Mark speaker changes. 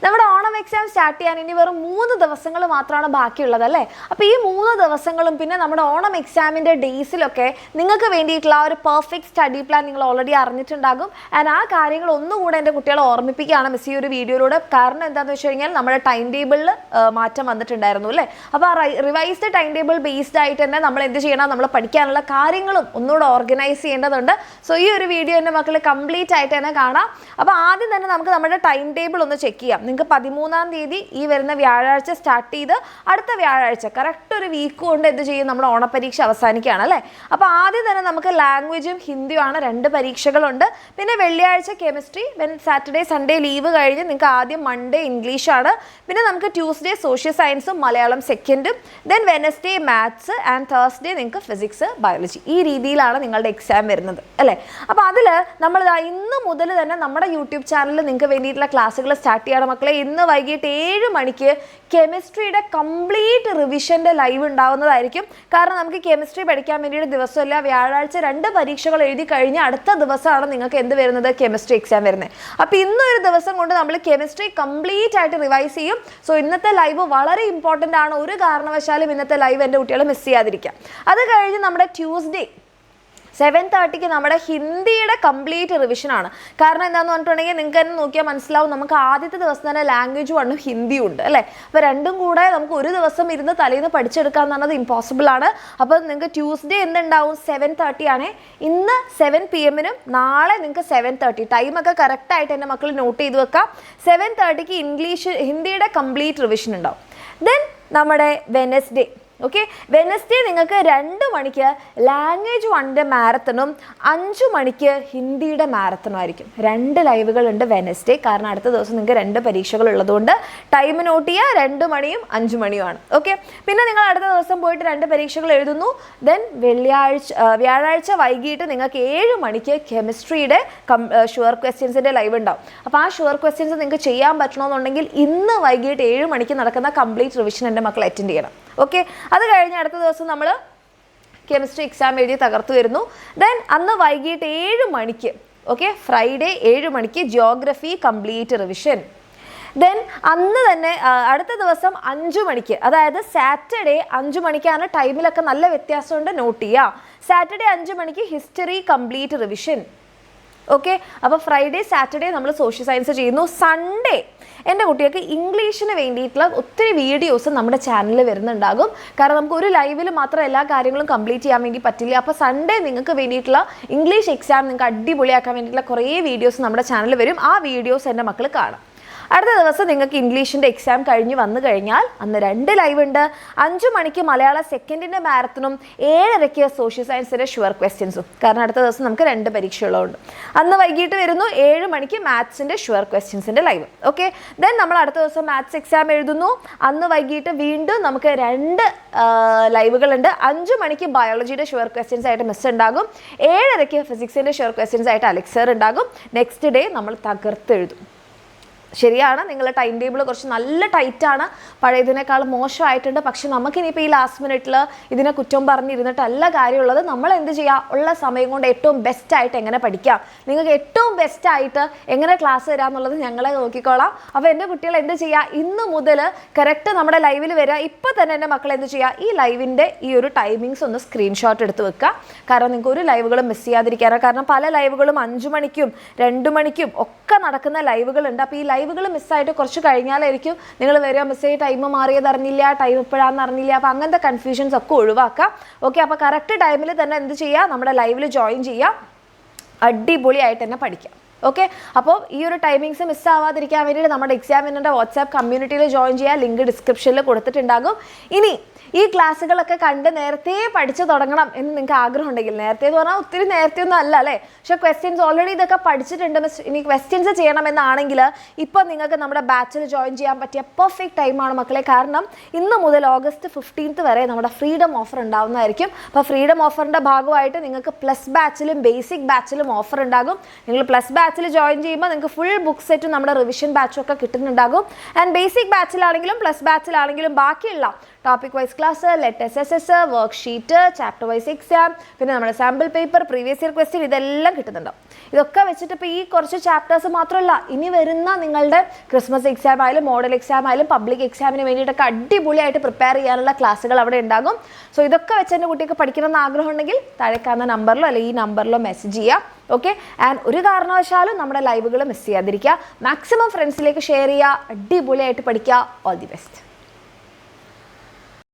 Speaker 1: നമ്മുടെ Onam exam start ചെയ്യാൻ ഇനി വെറും 3 ദിവസങ്ങൾ മാത്രമാണ് ബാക്കിയുള്ളത് അല്ലേ. അപ്പോൾ ഈ 3 ദിവസങ്ങളും പിന്നെ നമ്മുടെ ഓണം എക്സാമിൻ്റെ ഡേയ്സിലൊക്കെ നിങ്ങൾക്ക് വേണ്ടിയിട്ടുള്ള ഒരു പെർഫെക്റ്റ് സ്റ്റഡി പ്ലാൻ നിങ്ങൾ ഓൾറെഡി അറിഞ്ഞിട്ടുണ്ടാകും. ആൻഡ് ആ കാര്യങ്ങൾ ഒന്നുകൂടെ എൻ്റെ കുട്ടികളെ ഓർമ്മിപ്പിക്കുകയാണ് മിസ് ഈ ഒരു വീഡിയോയിലൂടെ. കാരണം എന്താണെന്ന് വെച്ച് കഴിഞ്ഞാൽ നമ്മുടെ ടൈം ടേബിളിൽ മാറ്റം വന്നിട്ടുണ്ടായിരുന്നു അല്ലേ. അപ്പോൾ ആ റിവൈസ്ഡ് ടൈം ടേബിൾ ബേസ്ഡ് ആയിട്ട് തന്നെ നമ്മൾ എന്ത് ചെയ്യണം, നമ്മൾ പഠിക്കാനുള്ള കാര്യങ്ങളും ഒന്നുകൂടെ ഓർഗനൈസ് ചെയ്യേണ്ടതുണ്ട്. സോ ഈ ഒരു വീഡിയോ എൻ്റെ മക്കൾ കംപ്ലീറ്റ് ആയിട്ട് തന്നെ കാണാം. അപ്പോൾ ആദ്യം തന്നെ നമുക്ക് നമ്മുടെ ടൈം ടേബിൾ ഒന്ന് ചെക്ക് ചെയ്യാം. നിങ്ങൾക്ക് 13-ാം തീയതി ഈ വരുന്ന വ്യാഴാഴ്ച സ്റ്റാർട്ട് ചെയ്ത് അടുത്ത വ്യാഴാഴ്ച കറക്റ്റ് ഒരു വീക്ക് കൊണ്ട് എന്ത് ചെയ്യും, നമ്മൾ ഓണപ്പരീക്ഷ അവസാനിക്കുകയാണ് അല്ലേ. അപ്പോൾ ആദ്യം തന്നെ നമുക്ക് ലാംഗ്വേജും ഹിന്ദിയുമാണ് 2 പരീക്ഷകളുണ്ട്. പിന്നെ വെള്ളിയാഴ്ച കെമിസ്ട്രി, സാറ്റർഡേ സൺഡേ ലീവ് കഴിഞ്ഞ് നിങ്ങൾക്ക് ആദ്യം മൺഡേ ഇംഗ്ലീഷാണ്. പിന്നെ നമുക്ക് ട്യൂസ്ഡേ സോഷ്യൽ സയൻസും മലയാളം സെക്കൻഡും, then Wednesday maths and Thursday നിങ്ങൾക്ക് ഫിസിക്സ് ബയോളജി. ഈ രീതിയിലാണ് നിങ്ങളുടെ എക്സാം വരുന്നത് അല്ലേ. അപ്പോൾ അതിൽ നമ്മൾ ഇന്ന് മുതൽ തന്നെ നമ്മുടെ യൂട്യൂബ് ചാനലിൽ നിങ്ങൾക്ക് വേണ്ടിയിട്ടുള്ള ക്ലാസ്സുകൾ സ്റ്റാർട്ട് ചെയ്യണം മക്കളെ. ഇന്ന് വൈകിട്ട് 7 മണിക്ക് കെമിസ്ട്രിയുടെ കംപ്ലീറ്റ് റിവിഷൻ്റെ ലൈവ് ഉണ്ടാവുന്നതായിരിക്കും. കാരണം നമുക്ക് കെമിസ്ട്രി പഠിക്കാൻ വേണ്ടിയിട്ട് ദിവസമില്ല. വ്യാഴാഴ്ച 2 പരീക്ഷകൾ എഴുതി കഴിഞ്ഞ് അടുത്ത ദിവസമാണ് നിങ്ങൾക്ക് എന്ത് വരുന്നത്, കെമിസ്ട്രി എക്സാം വരുന്നത്. അപ്പോൾ ഇന്നൊരു ദിവസം കൊണ്ട് നമ്മൾ കെമിസ്ട്രി കംപ്ലീറ്റ് ആയിട്ട് റിവൈസ് ചെയ്യും. സോ ഇന്നത്തെ ലൈവ് വളരെ ഇമ്പോർട്ടൻ്റ് ആണ്. ഒരു കാരണവശാലും ഇന്നത്തെ ലൈവ് എൻ്റെ കുട്ടികൾ മിസ് ചെയ്യാതിരിക്കാം. അത് കഴിഞ്ഞ് നമ്മുടെ ട്യൂസ്ഡേ 7:30 നമ്മുടെ ഹിന്ദിയുടെ കംപ്ലീറ്റ് റിവിഷനാണ്. കാരണം എന്താണെന്ന് പറഞ്ഞിട്ടുണ്ടെങ്കിൽ നിങ്ങൾക്ക് തന്നെ നോക്കിയാൽ മനസ്സിലാവും, നമുക്ക് ആദ്യത്തെ ദിവസം തന്നെ ലാംഗ്വേജ് 1 ഹിന്ദിയും ഉണ്ട് അല്ലേ. അപ്പോൾ രണ്ടും കൂടെ നമുക്ക് ഒരു ദിവസം ഇരുന്ന് തലേന്ന് പഠിച്ചെടുക്കുക എന്ന് പറഞ്ഞത് ഇമ്പോസിബിൾ ആണ്. അപ്പോൾ നിങ്ങൾക്ക് ട്യൂസ്ഡേ എന്തുണ്ടാവും, 7:30 ആണ്. ഇന്ന് 7 PM നാളെ നിങ്ങൾക്ക് 7:30. ടൈമൊക്കെ കറക്റ്റായിട്ട് എൻ്റെ മക്കൾ നോട്ട് ചെയ്ത് വെക്കാം. 7:30 ഹിന്ദിയുടെ കംപ്ലീറ്റ് റിവിഷൻ ഉണ്ടാവും. ദെൻ നമ്മുടെ വെനസ്ഡേ, ഓക്കെ, വെനസ്ഡേ നിങ്ങൾക്ക് 2 മണിക്ക് ലാംഗ്വേജ് 1 മാരത്തണും 5 മണിക്ക് ഹിന്ദിയുടെ മാരത്തണും ആയിരിക്കും. 2 ലൈവുകളുണ്ട് വെനസ്ഡേ. കാരണം അടുത്ത ദിവസം നിങ്ങൾക്ക് 2 പരീക്ഷകൾ ഉള്ളതുകൊണ്ട് ടൈം നോട്ട് ചെയ്യുക. 2 മണിയും 5 മണിയുമാണ്. ഓക്കെ, പിന്നെ നിങ്ങൾ അടുത്ത ദിവസം പോയിട്ട് 2 പരീക്ഷകൾ എഴുതുന്നു. ദെൻ വ്യാഴാഴ്ച വൈകിട്ട് നിങ്ങൾക്ക് 7 മണിക്ക് കെമിസ്ട്രിയുടെ ഷുവർ ക്വസ്റ്റ്യൻസിൻ്റെ ലൈവ് ഉണ്ടാവും. അപ്പോൾ ആ ഷുവർ ക്വസ്റ്റ്യൻസ് നിങ്ങൾക്ക് ചെയ്യാൻ പറ്റണമെന്നുണ്ടെങ്കിൽ ഇന്ന് വൈകിട്ട് 7 മണിക്ക് നടക്കുന്ന കംപ്ലീറ്റ് റിവിഷൻ എൻ്റെ മക്കൾ അറ്റൻഡ് ചെയ്യണം. ഓക്കെ, അത് കഴിഞ്ഞ് അടുത്ത ദിവസം നമ്മൾ കെമിസ്ട്രി എക്സാം എഴുതി തകർത്തു വരുന്നു. ദെൻ അന്ന് വൈകിട്ട് 7 മണിക്ക്, ഓക്കെ, ഫ്രൈഡേ 7 മണിക്ക് ജിയോഗ്രഫി കംപ്ലീറ്റ് റിവിഷൻ. ദെൻ അന്ന് തന്നെ അടുത്ത ദിവസം 5 മണിക്ക്, അതായത് സാറ്റർഡേ 5 മണിക്കാണ്. ടൈമിലൊക്കെ നല്ല വ്യത്യാസമുണ്ട്, നോട്ട് ചെയ്യുക. സാറ്റർഡേ 5 മണിക്ക് ഹിസ്റ്ററി കംപ്ലീറ്റ് റിവിഷൻ. ഓക്കെ, അപ്പോൾ ഫ്രൈഡേ സാറ്റർഡേ നമ്മൾ സോഷ്യൽ സയൻസ് ചെയ്യുന്നു. സൺഡേ എൻ്റെ കുട്ടികൾക്ക് ഇംഗ്ലീഷിന് വേണ്ടിയിട്ടുള്ള ഒത്തിരി വീഡിയോസ് നമ്മുടെ ചാനലിൽ വരുന്നുണ്ടാകും. കാരണം നമുക്ക് ഒരു ലൈവിൽ മാത്രം എല്ലാ കാര്യങ്ങളും കംപ്ലീറ്റ് ചെയ്യാൻ വേണ്ടി പറ്റില്ല. അപ്പോൾ സൺഡേ നിങ്ങൾക്ക് വേണ്ടിയിട്ടുള്ള ഇംഗ്ലീഷ് എക്സാം നിങ്ങൾക്ക് അടിപൊളിയാക്കാൻ വേണ്ടിയിട്ടുള്ള കുറേ വീഡിയോസ് നമ്മുടെ ചാനലിൽ വരും. ആ വീഡിയോസ് എൻ്റെ മക്കൾ കാണാം. അടുത്ത ദിവസം നിങ്ങൾക്ക് ഇംഗ്ലീഷിൻ്റെ എക്സാം കഴിഞ്ഞ് വന്നു കഴിഞ്ഞാൽ അന്ന് 2 ലൈവ് ഉണ്ട്. 5 മണിക്ക് മലയാള സെക്കൻഡിൻ്റെ മാരത്തണും 7:30 സോഷ്യൽ സയൻസിൻ്റെ ഷുവർ ക്വസ്റ്റ്യൻസും. കാരണം അടുത്ത ദിവസം നമുക്ക് 2 പരീക്ഷകളുണ്ട്. അന്ന് വൈകിട്ട് വരുന്നു 7 മണിക്ക് മാത്സിൻ്റെ ഷുവർ ക്വസ്റ്റ്യൻസിൻ്റെ ലൈവ്. ഓക്കെ, ദെൻ നമ്മൾ അടുത്ത ദിവസം മാത്സ് എക്സാം എഴുതുന്നു. അന്ന് വൈകിട്ട് വീണ്ടും നമുക്ക് 2 ലൈവുകളുണ്ട്. 5 മണിക്ക് ബയോളജിയുടെ ഷുവർ ക്വസ്റ്റ്യൻസ് ആയിട്ട് മിസ് ഉണ്ടാകും. 7:30 ഫിസിക്സിൻ്റെ ഷുവർ ക്വസ്റ്റ്യൻസ് ആയിട്ട് അലക്സർ ഉണ്ടാകും. നെക്സ്റ്റ് ഡേ നമ്മൾ തകർത്തെഴുതും. ശരിയാണ്, നിങ്ങളുടെ ടൈം ടേബിൾ കുറച്ച് നല്ല ടൈറ്റാണ്, പഴയതിനേക്കാൾ മോശമായിട്ടുണ്ട്. പക്ഷെ നമുക്കിനിപ്പോൾ ഈ ലാസ്റ്റ് മിനിറ്റിൽ ഇതിനെ കുറ്റം പറഞ്ഞിരുന്നിട്ടല്ല കാര്യമുള്ളത്. നമ്മൾ എന്ത് ചെയ്യുക, ഉള്ള സമയം കൊണ്ട് ഏറ്റവും ബെസ്റ്റായിട്ട് എങ്ങനെ പഠിക്കാം, നിങ്ങൾക്ക് ഏറ്റവും ബെസ്റ്റായിട്ട് എങ്ങനെ ക്ലാസ് തരാമെന്നുള്ളത് ഞങ്ങളെ നോക്കിക്കോളാം. അപ്പോൾ എൻ്റെ കുട്ടികൾ എന്ത് ചെയ്യുക, ഇന്ന് മുതൽ കറക്റ്റ് നമ്മുടെ ലൈവിൽ വരിക. ഇപ്പോൾ തന്നെ എൻ്റെ മക്കൾ എന്ത് ചെയ്യുക, ഈ ലൈവിൻ്റെ ഈ ഒരു ടൈമിങ്സ് ഒന്ന് സ്ക്രീൻഷോട്ട് എടുത്ത് വെക്കുക. കാരണം നിങ്ങൾക്ക് ഒരു ലൈവുകളും മിസ് ചെയ്യാതിരിക്കാനാണ്. കാരണം പല ലൈവുകളും 5 മണിക്കും 2 മണിക്കും ഒക്കെ നടക്കുന്ന ലൈവുകളുണ്ട്. അപ്പോൾ ഈ ലൈവുകൾ മിസ്സായിട്ട് കുറച്ച് കഴിഞ്ഞാലായിരിക്കും നിങ്ങൾ വരിക, മിസ്സായി ടൈം മാറിയത് അറിഞ്ഞില്ല, ടൈം എപ്പോഴാണെന്ന് അറിഞ്ഞില്ല. അപ്പോൾ അങ്ങനത്തെ കൺഫ്യൂഷൻസ് ഒക്കെ ഒഴിവാക്കാം. ഓക്കെ, അപ്പോൾ കറക്റ്റ് ടൈമിൽ തന്നെ എന്ത് ചെയ്യുക, നമ്മുടെ ലൈവിൽ ജോയിൻ ചെയ്യുക. അടിപൊളിയായിട്ട് തന്നെ പഠിക്കാം. ഓക്കെ, അപ്പോൾ ഈ ഒരു ടൈമിങ്സ് മിസ്സാവാതിരിക്കാൻ വേണ്ടിയിട്ട് നമ്മുടെ എക്സാമിനറിൻ്റെ വാട്സാപ്പ് കമ്മ്യൂണിറ്റിയിൽ ജോയിൻ ചെയ്യുക. ലിങ്ക് ഡിസ്ക്രിപ്ഷനിൽ കൊടുത്തിട്ടുണ്ടാകും. ഇനി ഈ ക്ലാസ്സുകളൊക്കെ കണ്ട് നേരത്തെ പഠിച്ചു തുടങ്ങണം എന്ന് നിങ്ങൾക്ക് ആഗ്രഹം ഉണ്ടെങ്കിൽ, നേരത്തെ എന്ന് പറഞ്ഞാൽ ഒത്തിരി നേരത്തെ ഒന്നും അല്ല അല്ലേ, പക്ഷേ ക്വസ്റ്റ്യൻസ് ഓൾറെഡി ഇതൊക്കെ പഠിച്ചിട്ടുണ്ട്, ഇനി ക്വസ്റ്റ്യൻസ് ചെയ്യണമെന്നാണെങ്കിൽ ഇപ്പോൾ നിങ്ങൾക്ക് നമ്മുടെ ബാച്ചിൽ ജോയിൻ ചെയ്യാൻ പറ്റിയ പെർഫെക്റ്റ് ടൈമാണ് മക്കളെ. കാരണം ഇന്ന് മുതൽ ഓഗസ്റ്റ് 15 വരെ നമ്മുടെ ഫ്രീഡം ഓഫർ ഉണ്ടാവുന്നതായിരിക്കും. അപ്പോൾ ഫ്രീഡം ഓഫറിൻ്റെ ഭാഗമായിട്ട് നിങ്ങൾക്ക് പ്ലസ് ബാച്ചിലും ബേസിക് ബാച്ചിലും ഓഫർ ഉണ്ടാകും. നിങ്ങൾ പ്ലസ് ബാച്ച് ബാച്ചിൽ ജോയിൻ ചെയ്യുമ്പോൾ നിങ്ങൾക്ക് ഫുൾ ബുക്ക് സെറ്റും നമ്മുടെ റിവിഷൻ ബാച്ചും ഒക്കെ കിട്ടുന്നുണ്ടാകും. ആൻഡ് ബേസിക് ബാച്ചിലാണെങ്കിലും പ്ലസ് ബാച്ചിലാണെങ്കിലും ബാക്കിയുള്ള topic wise class, let's S, work sheet, chapter wise exam, പിന്നെ നമ്മുടെ sample paper, previous year question, ഇതെല്ലാം കിട്ടുന്നുണ്ട്. ഇതൊക്കെ വെച്ചിട്ട് ഇപ്പോൾ ഈ കുറച്ച് ചാപ്റ്റേഴ്സ് മാത്രമല്ല, ഇനി വരുന്ന നിങ്ങളുടെ ക്രിസ്മസ് എക്സാം ആയാലും മോഡൽ എക്സാം ആയാലും പബ്ലിക് എക്സാമിന് വേണ്ടിയിട്ടൊക്കെ അടിപൊളിയായിട്ട് പ്രിപ്പയർ ചെയ്യാനുള്ള ക്ലാസ്സുകൾ അവിടെ ഉണ്ടാകും. സോ ഇതൊക്കെ വെച്ച് എൻ്റെ കുട്ടിക്ക് പഠിക്കണമെന്ന് ആഗ്രഹം ഉണ്ടെങ്കിൽ താഴെ കാണുന്ന നമ്പറിലോ അല്ലെങ്കിൽ ഈ നമ്പറിലോ മെസ്സേജ് ചെയ്യാം. ഓക്കെ. ആൻഡ് ഒരു കാരണവശാലും നമ്മുടെ ലൈവുകൾ മിസ് ചെയ്യാതിരിക്കുക. മാക്സിമം ഫ്രണ്ട്സിലേക്ക് ഷെയർ ചെയ്യുക. അടിപൊളിയായിട്ട് പഠിക്കുക. All the best.